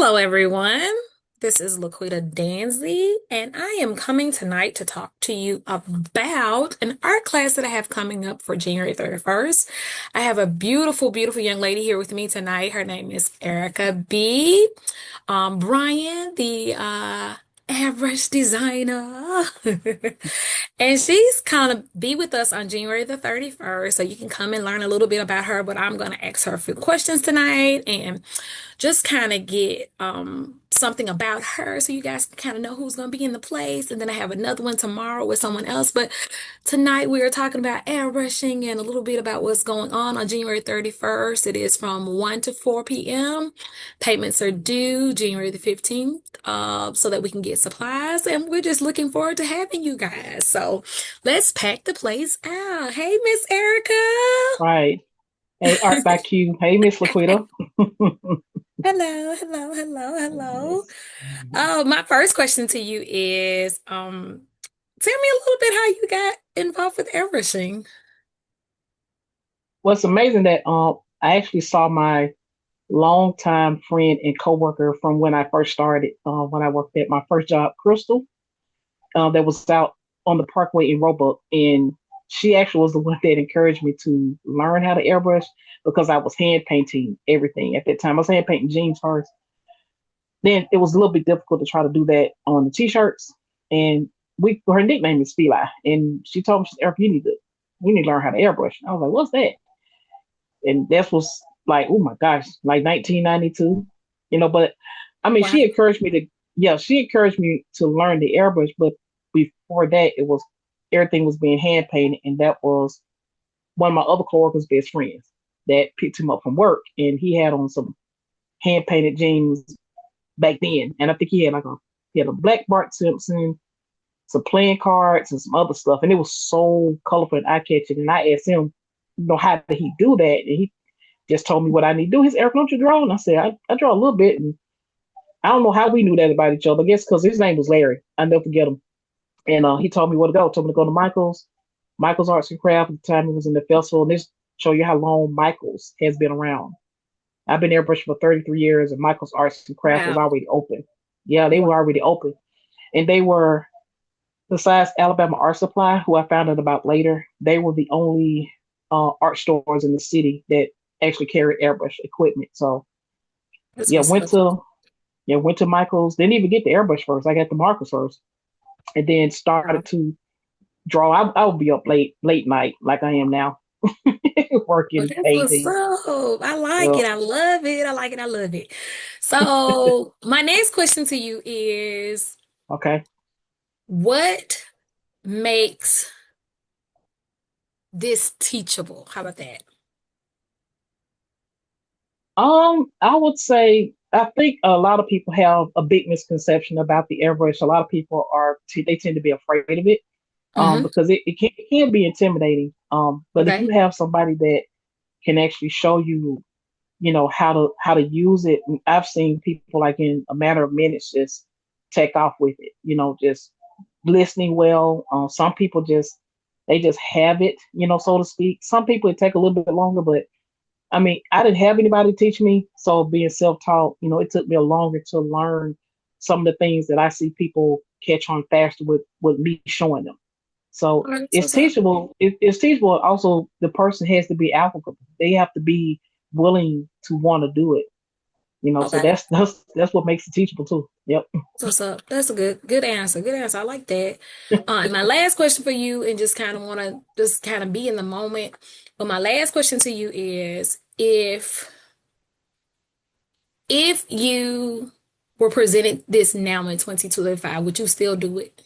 Hello, everyone. This is Laquita Danzy, and I am coming tonight to talk to you about an art class that I have coming up for January 31st. I have a beautiful, beautiful young lady here with me tonight. Her name is Erica B. Brian, the airbrush designer. And she's kind of be with us on January the 31st, so you can come and learn a little bit about her. But I'm going to ask her a few questions tonight and just kind of get something about her so you guys can kind of know who's going to be in the place. And then I have another one tomorrow with someone else. But tonight we are talking about airbrushing and a little bit about what's going on January 31st. It is from 1 to 4 p.m. Payments are due January the 15th, so that we can get supplies. And we're just looking forward to having you guys. So let's pack the place out. Hey, Miss Erica. Right. Hey, Art by Q. Hey, Miss Laquita. Hello, hello, hello, hello. Yes. Mhm. My first question to you is, tell me a little bit how you got involved with airbrushing. Well, it's amazing that I actually saw my longtime friend and coworker from when I first started, when I worked at my first job, Crystal, that was out on the Parkway in Roebuck. And she actually was the one that encouraged me to learn how to airbrush because I was hand painting everything at that time. I was hand painting jeans first. Then it was a little bit difficult to try to do that on the t-shirts. And her nickname is Feli. And she told me, Eric, you need to learn how to airbrush. I was like, what's that? And that was like, oh my gosh, like 1992, but I mean, Wow. she encouraged me to learn the airbrush, but before that, everything was being hand painted. And that was one of my other coworkers' best friends that picked him up from work. And he had on some hand painted jeans back then. And I think he had a black Bart Simpson, some playing cards and some other stuff. And it was so colorful and eye catching. And I asked him, how did he do that? And he just told me what I need to do. His Eric, don't you draw? And I said, I draw a little bit. And I don't know how we knew that about each other. I guess because his name was Larry. I never forget him. And he told me where to go. Told me to go to Michael's Arts and Craft. At the time he was in the festival. And this show you how long Michael's has been around. I've been airbrushing for 33 years, and Michael's Arts and Craft was Wow. already open. Yeah, they Wow. were already open. And they were, besides Alabama Art Supply, who I found out about later, they were the only art stores in the city that actually carried airbrush equipment. So That's yeah, what's went up. to went to Michael's. Didn't even get the airbrush first. I got the markers first, and then Wow. started to draw. I would be up late night like I am now, Well, working that's what's painting. up. I like Yeah. it. I love it. I like it. I love it. So, my next question to you is, Okay. what makes this teachable? How about that? I would say I think a lot of people have a big misconception about the airbrush. A lot of people they tend to be afraid of it, Mm-hmm. because it can be intimidating. But if you Okay. have somebody that can actually show you, how to use it, and I've seen people like in a matter of minutes just take off with it. Just listening well. Some people just have it, so to speak. Some people it take a little bit longer, but I mean, I didn't have anybody teach me, so being self-taught, it took me a longer to learn some of the things that I see people catch on faster with me showing them. So All right, so it's what's up? teachable. It's teachable. Also, the person has to be applicable. They have to be willing to want to do it. So Okay. that's what makes it teachable too. Yep. So what's up? That's a good answer. Good answer. I like that. And my last question for you, and just kind of want to just kind of be in the moment. But my last question to you is, if you were presented this now in 2025, would you still do it?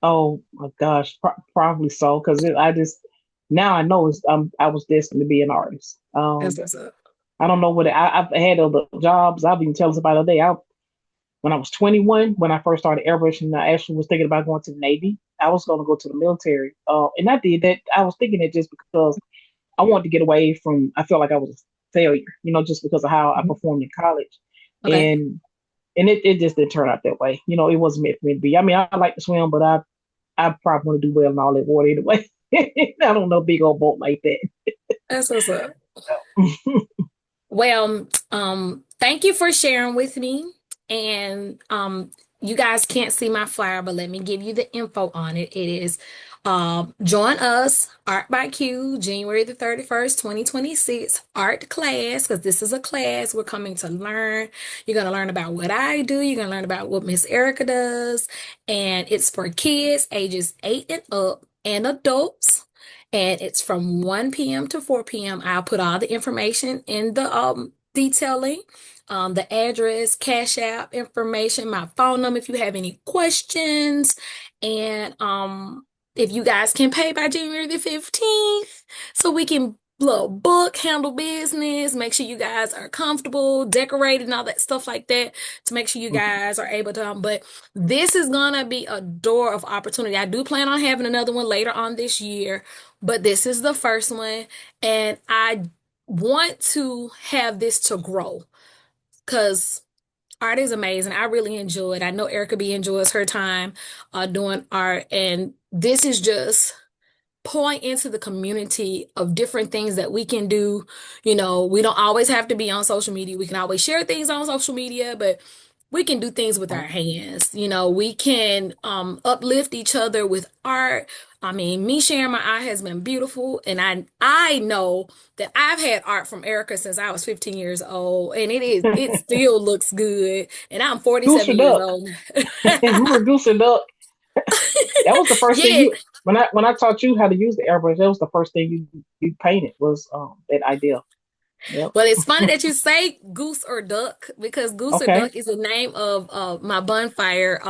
Oh my gosh, probably so. Because I just now I know I was destined to be an artist. That's what's up. I don't know I've had other jobs. I've been telling somebody the other day. When I was 21, when I first started airbrushing, I actually was thinking about going to the Navy. I was going to go to the military, and I did that. I was thinking it just because I wanted to get away from. I felt like I was a failure, just because of how I Mhm. performed in college, Okay. and it just didn't turn out that way. It wasn't meant for me to be. I mean, I like to swim, but I probably want to do well in all that water anyway. I don't know big old boat like that. That's what's up. Well, thank you for sharing with me. And you guys can't see my flyer, but let me give you the info on it. It is join us, Art by Q, January the 31st, 2026, art class, because this is a class we're coming to learn. You're going to learn about what I do. You're going to learn about what Miss Erica does. And it's for kids ages 8 and up and adults, and it's from 1 p.m. to 4 p.m. I'll put all the information in the detailing, the address, cash app information, my phone number if you have any questions, and if you guys can pay by January the 15th, so we can book, handle business, make sure you guys are comfortable, decorated, and all that stuff like that to make sure you guys are able to. But this is gonna be a door of opportunity. I do plan on having another one later on this year, but this is the first one, and I want to have this to grow because art is amazing. I really enjoy it. I know Erica B enjoys her time doing art, and this is just pouring into the community of different things that we can do. You know, we don't always have to be on social media. We can always share things on social media, but we can do things with our Right. hands. You know, we can uplift each other with art. I mean, me sharing my art has been beautiful, and I know that I've had art from Erica since I was 15 years old, and it still looks good, and I'm Goose 47 or years duck? old. Remember goose or duck? That was the first thing Yeah, you when I taught you how to use the airbrush. That was the first thing you painted was that idea. Yep. well, it's funny that you say goose or duck because goose or Okay. duck is the name of my bonfire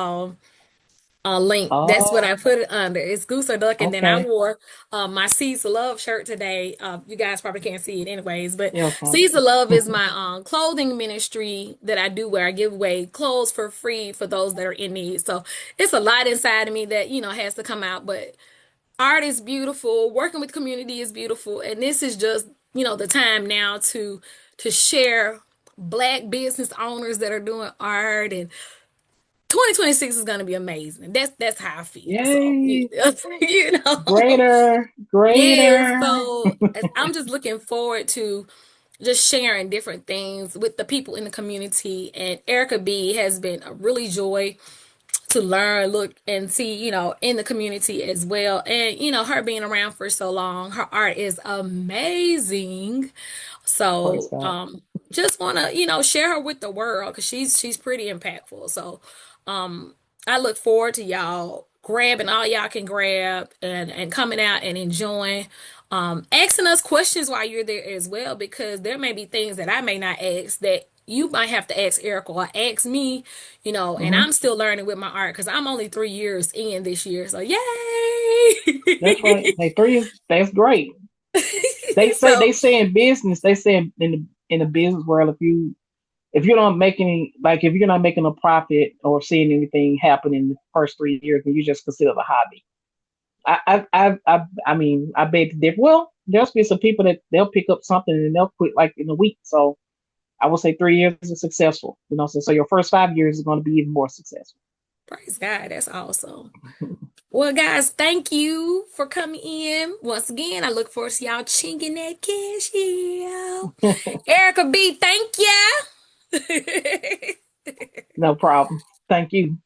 link. That's what Oh, I put it under. It's goose or duck, and then I okay. wore my Seeds of Love shirt today. You guys probably can't see it anyways, but Yeah, okay. Seeds of Love is my clothing ministry that I do where I give away clothes for free for those that are in need. So it's a lot inside of me that has to come out, but art is beautiful, working with community is beautiful, and this is just the time now to share black business owners that are doing art, and 2026 is going to be amazing. That's how I feel. So Yay. you know Greater, yeah, greater. so I'm just looking forward to just sharing different things with the people in the community, and Erica B has been a really joy to learn, look, and see, in the community as well. And, her being around for so long, her art is amazing. Praise So, God. just want to, share her with the world because she's pretty impactful. So, I look forward to y'all grabbing all y'all can grab and coming out and enjoying, asking us questions while you're there as well, because there may be things that I may not ask that you might have to ask Erica or ask me, and Hmm. I'm still learning with my art because I'm only 3 years in this year. So yay! That's right. Hey, three is that's great. So They say in business, they say in the business world, if you don't make any like if you're not making a profit or seeing anything happen in the first 3 years, then you just consider it a hobby. I mean, I beg to differ. Well, there's be some people that they'll pick up something and they'll quit like in a week. So I would say 3 years is successful. So your first 5 years is going to be even more successful. praise God, that's awesome. Well, guys, thank you for coming in. Once again, I look forward to y'all chinking that cash out. Erica B, thank ya. No problem. Thank you.